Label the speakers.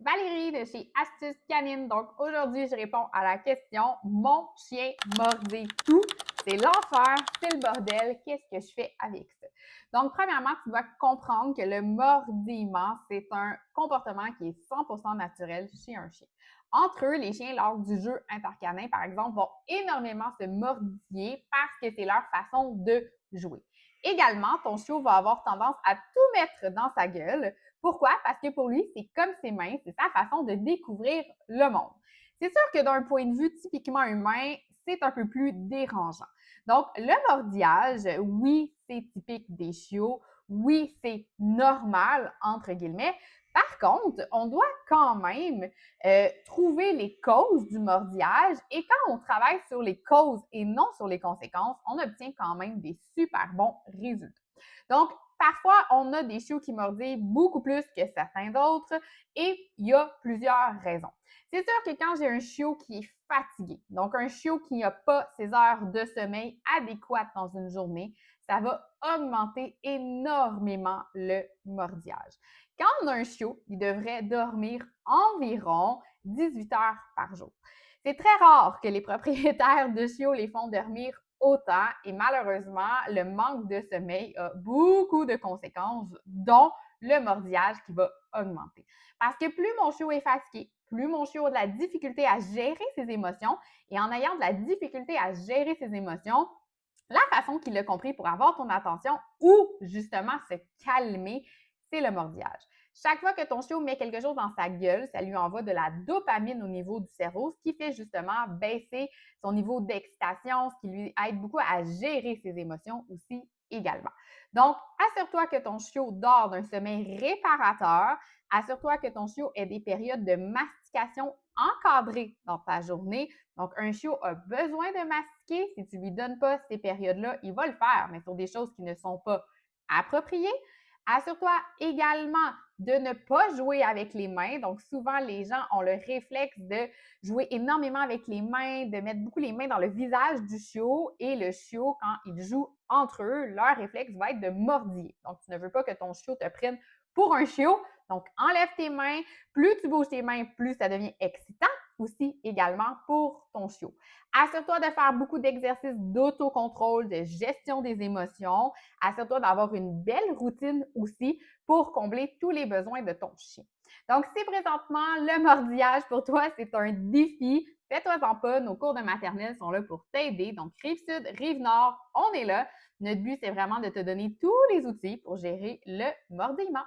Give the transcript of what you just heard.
Speaker 1: Valérie de chez Astuces Canine. Donc aujourd'hui, je réponds à la question mon chien mordait tout. C'est l'enfer, c'est le bordel. Qu'est-ce que je fais avec ça? Donc, premièrement, tu dois comprendre que le mordillement, c'est un comportement qui est 100% naturel chez un chien. Entre eux, les chiens, lors du jeu intercanin, par exemple, vont énormément se mordiller parce que c'est leur façon de jouer. Également, ton chiot va avoir tendance à tout mettre dans sa gueule. Pourquoi? Parce que pour lui, c'est comme ses mains, c'est sa façon de découvrir le monde. C'est sûr que d'un point de vue typiquement humain, c'est un peu plus dérangeant. Donc, le mordillage, oui, c'est typique des chiots, oui, c'est normal, entre guillemets. Par contre, on doit quand même trouver les causes du mordillage et quand on travaille sur les causes et non sur les conséquences, on obtient quand même des super bons résultats. Donc, parfois, on a des chiots qui mordillent beaucoup plus que certains d'autres et il y a plusieurs raisons. C'est sûr que quand j'ai un chiot qui est fatigué, donc un chiot qui n'a pas ses heures de sommeil adéquates dans une journée, ça va augmenter énormément le mordillage. Quand on a un chiot, il devrait dormir environ 18 heures par jour. C'est très rare que les propriétaires de chiots les font dormir autant et malheureusement, le manque de sommeil a beaucoup de conséquences, dont le mordillage qui va augmenter. Parce que plus mon chiot est fatigué, plus mon chiot a de la difficulté à gérer ses émotions et en ayant de la difficulté à gérer ses émotions, la façon qu'il a compris pour avoir ton attention ou justement se calmer, c'est le mordillage. Chaque fois que ton chiot met quelque chose dans sa gueule, ça lui envoie de la dopamine au niveau du cerveau, ce qui fait justement baisser son niveau d'excitation, ce qui lui aide beaucoup à gérer ses émotions aussi également. Donc, assure-toi que ton chiot dort d'un sommeil réparateur, assure-toi que ton chiot ait des périodes de mastication encadrées dans ta journée. Donc, un chiot a besoin de mastiquer. Si tu ne lui donnes pas ces périodes-là, il va le faire, mais sur des choses qui ne sont pas appropriées. Assure-toi également de ne pas jouer avec les mains. Donc, souvent, les gens ont le réflexe de jouer énormément avec les mains, de mettre beaucoup les mains dans le visage du chiot. Et le chiot, quand ils jouent entre eux, leur réflexe va être de mordiller. Donc, tu ne veux pas que ton chiot te prenne pour un chiot. Donc, enlève tes mains. Plus tu bouges tes mains, plus ça devient excitant aussi également pour ton chiot. Assure-toi de faire beaucoup d'exercices d'autocontrôle, de gestion des émotions. Assure-toi d'avoir une belle routine aussi pour combler tous les besoins de ton chien. Donc, si présentement le mordillage pour toi, c'est un défi, fais-toi-en pas, nos cours de maternelle sont là pour t'aider. Donc, Rive-Sud, Rive-Nord, on est là. Notre but, c'est vraiment de te donner tous les outils pour gérer le mordillement.